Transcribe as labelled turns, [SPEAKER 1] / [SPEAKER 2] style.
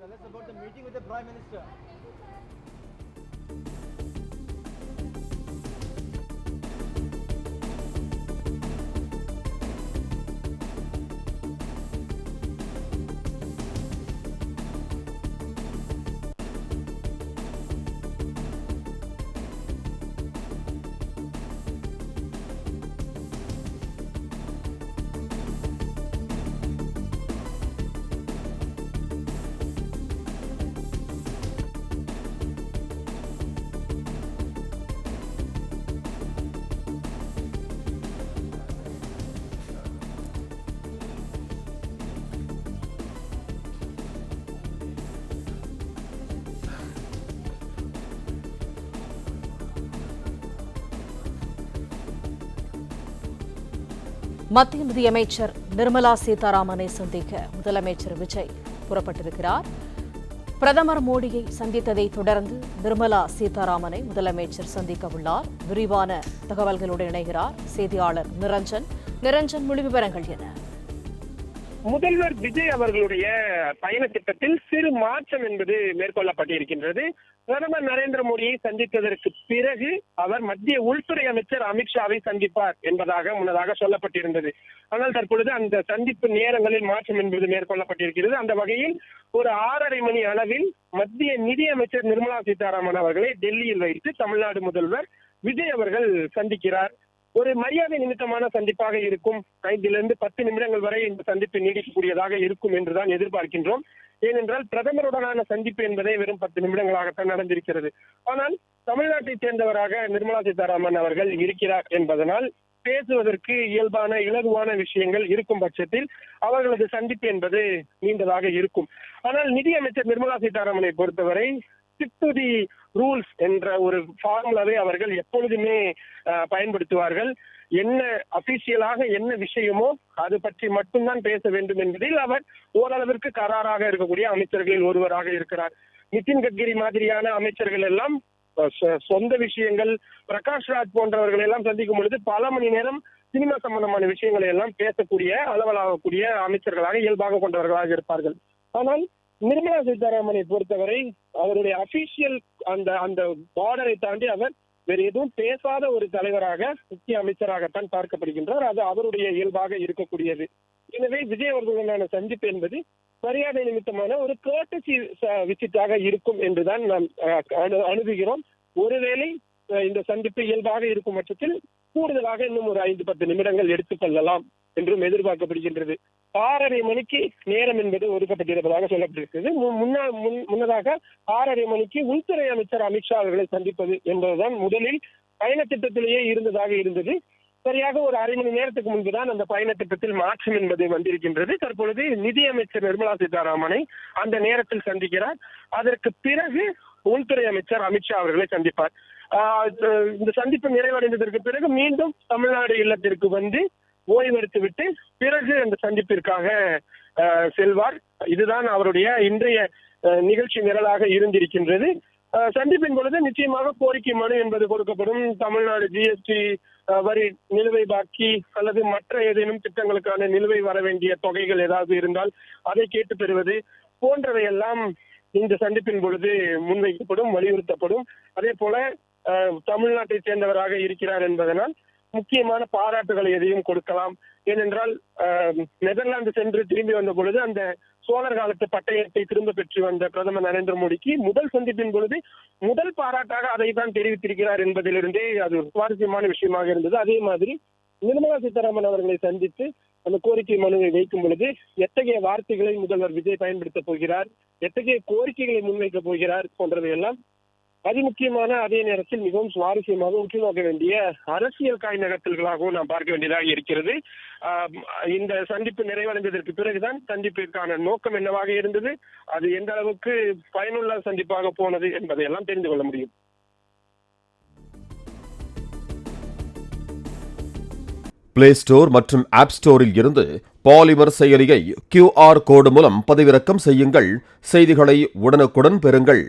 [SPEAKER 1] tell us about the meeting with the Prime Minister.
[SPEAKER 2] மத்திய நிதியமைச்சர் நிர்மலா சீதாராமனை சந்திக்க முதலமைச்சர் விஜய் புறப்பட்டிருக்கிறார். பிரதமர் மோடியை சந்தித்ததை தொடர்ந்து நிர்மலா சீதாராமனை முதலமைச்சர் சந்திக்க உள்ளார். விரிவான தகவல்களுடன் இணைகிறார் செய்தியாளர் நிரஞ்சன். முழு விவரங்கள் என?
[SPEAKER 3] முதல்வர் விஜய் அவர்களுடைய பயண திட்டத்தில் சிறு மாற்றம் என்பது மேற்கொள்ளப்பட்டிருக்கின்றது. பிரதமர் நரேந்திர மோடியை சந்தித்ததற்கு பிறகு அவர் மத்திய உள்துறை அமைச்சர் அமித்ஷாவை சந்திப்பார் என்பதாக முன்னதாக சொல்லப்பட்டிருந்தது. ஆனால் தற்பொழுது அந்த சந்திப்பு நேரங்களில் மாற்றம் என்பது மேற்கொள்ளப்பட்டிருக்கிறது. அந்த வகையில் ஒரு 6:30 மணி அளவில் மத்திய நிதி அமைச்சர் நிர்மலா சீதாராமன் அவர்களை டெல்லியில் வைத்து தமிழ்நாடு முதல்வர் விஜய் அவர்கள் சந்திக்கிறார். ஒரு மரியாதை நிமித்தமான சந்திப்பாக இருக்கும். 5 to 10 நிமிடங்கள் வரை இந்த சந்திப்பு நீடிக்கக்கூடியதாக இருக்கும் என்றுதான் எதிர்பார்க்கின்றோம். ஏனென்றால் பிரதமருடனான சந்திப்பு என்பதே வெறும் 10 நிமிடங்களாகத்தான் நடந்திருக்கிறது. ஆனால் தமிழ்நாட்டை சேர்ந்தவராக நிர்மலா சீதாராமன் அவர்கள் இருக்கிறார் என்பதனால் பேசுவதற்கு இயல்பான இலகுவான விஷயங்கள் இருக்கும் பட்சத்தில் அவர்களது சந்திப்பு என்பது நீண்டதாக இருக்கும். ஆனால் நிதியமைச்சர் நிர்மலா சீதாராமனை பொறுத்தவரை ஸ்டிக் டு தி ரூல்ஸ் என்ற ஒரு ஃபார்முலாவை அவர்கள் எப்பொழுதுமே பயன்படுத்துவார்கள். என்ன அபிஷியலாக என்ன விஷயமோ அது பற்றி மட்டும்தான் பேச வேண்டும் என்பதில் அவர் ஓரளவிற்கு கராராக இருக்கக்கூடிய அமைச்சர்களில் ஒருவராக இருக்கிறார். நிதின் கட்கரி மாதிரியான அமைச்சர்கள் எல்லாம் சொந்த விஷயங்கள், பிரகாஷ் ராஜ் போன்றவர்கள் எல்லாம் சந்திக்கும் பொழுது பல மணி நேரம் சினிமா சம்பந்தமான விஷயங்களை எல்லாம் பேசக்கூடிய அளவலாகக்கூடிய அமைச்சர்களாக இயல்பாக கொண்டவர்களாக இருப்பார்கள். ஆனால் நிர்மலா சீதாராமனை பொறுத்தவரை அவருடைய அபிஷியல் அந்த பார்டரை தாண்டி அவர் வேறு எதுவும் பேசாத ஒரு தலைவராக, முக்கிய அமைச்சராகத்தான் பார்க்கப்படுகின்றார். அது அவருடைய இயல்பாக இருக்கக்கூடியது. எனவே விஜய் அவர்களுடனான சந்திப்பு என்பது மரியாதை நிமித்தமான ஒரு கோர்ட்டசி விசிட்டாக இருக்கும் என்றுதான் நாம் அணுகுகிறோம். ஒருவேளை இந்த சந்திப்பு இயல்பாக இருக்கும் பட்சத்தில் கூடுதலாக இன்னும் ஒரு 5-10 நிமிடங்கள் எடுத்துக்கொள்ளலாம் என்றும் எதிர்பார்க்கப்படுகின்றது. 6:30 மணிக்கு நேரம் என்பது ஒதுக்கப்பட்டிருப்பதாக சொல்லப்பட்டிருக்கிறது. முன்னதாக 6:30 மணிக்கு உள்துறை அமைச்சர் அமித்ஷா அவர்களை சந்திப்பது என்பதுதான் முதலில் பயண திட்டத்திலேயே இருந்தது. சரியாக ஒரு அரை மணி நேரத்துக்கு முன்புதான் அந்த பயண திட்டத்தில் மாற்றம் என்பது வந்திருக்கின்றது. தற்பொழுது நிதியமைச்சர் நிர்மலா சீதாராமனை அந்த நேரத்தில் சந்திக்கிறார். அதற்கு பிறகு உள்துறை அமைச்சர் அமித்ஷா அவர்களை சந்திப்பார். இந்த சந்திப்பு நிறைவடைந்ததற்கு பிறகு மீண்டும் தமிழ்நாடு இல்லத்திற்கு வந்து ஓய்வெடுத்து விட்டு பிறகு அந்த சந்திப்பிற்காக செல்வார். இதுதான் அவருடைய இன்றைய நிகழ்ச்சி நிரலாக இருந்திருக்கின்றது. சந்திப்பின் பொழுது நிச்சயமாக கோரிக்கை மனு என்பது கொடுக்கப்படும். தமிழ்நாடு ஜிஎஸ்டி வரி நிலுவை பாக்கி அல்லது மற்ற ஏதேனும் திட்டங்களுக்கான நிலுவை வர வேண்டிய தொகைகள் ஏதாவது இருந்தால் அதை கேட்டு பெறுவது போன்றவையெல்லாம் இந்த சந்திப்பின் பொழுது முன்வைக்கப்படும், வலியுறுத்தப்படும். அதே போல தமிழ்நாட்டை சேர்ந்தவராக இருக்கிறார் என்பதனால் முக்கியமான பாராட்டுகளை எதையும் கொடுக்கலாம். ஏனென்றால் நெதர்லாந்து சென்று திரும்பி வந்த பொழுது அந்த சோழர் காலத்து பட்டயத்தை திரும்ப பெற்று வந்த பிரதமர் நரேந்திர மோடிக்கு முதல் சந்திப்பின் பொழுது முதல் பாராட்டாக அதை தான் தெரிவித்திருக்கிறார் என்பதிலிருந்தே அது சுவாரஸ்யமான விஷயமாக இருந்தது. அதே மாதிரி நிர்மலா சீதாராமன் அவர்களை சந்தித்து அந்த கோரிக்கை மனுவை வைக்கும் பொழுது எத்தகைய வார்த்தைகளை முதல்வர் விஜய் பயன்படுத்த போகிறார், எத்தகைய கோரிக்கைகளை முன்வைக்க போகிறார் போன்றவையெல்லாம் அதிமுக்கியமான அதே நேரத்தில் மிகவும் சுவாரஸ்யமாக உற்று நோக்க வேண்டிய அரசியல் காய் நகர்த்தல்களாகவும் நாம் பார்க்க வேண்டியதாக இருக்கிறது. இந்த சந்திப்பு நிறைவடைந்ததற்கு பிறகுதான் சந்திப்பிற்கான நோக்கம் என்னவாக இருந்தது, அது எந்த அளவுக்கு பயனுள்ள சந்திப்பாக போனது என்பதையெல்லாம் தெரிந்து கொள்ள முடியும்.
[SPEAKER 4] பிளே ஸ்டோர் மற்றும் ஆப் ஸ்டோரில் இருந்து பாலிமர் செயலியை QR கோடு மூலம் பதிவிறக்கம் செய்யுங்கள். செய்திகளை உடனுக்குடன் பெறுங்கள்.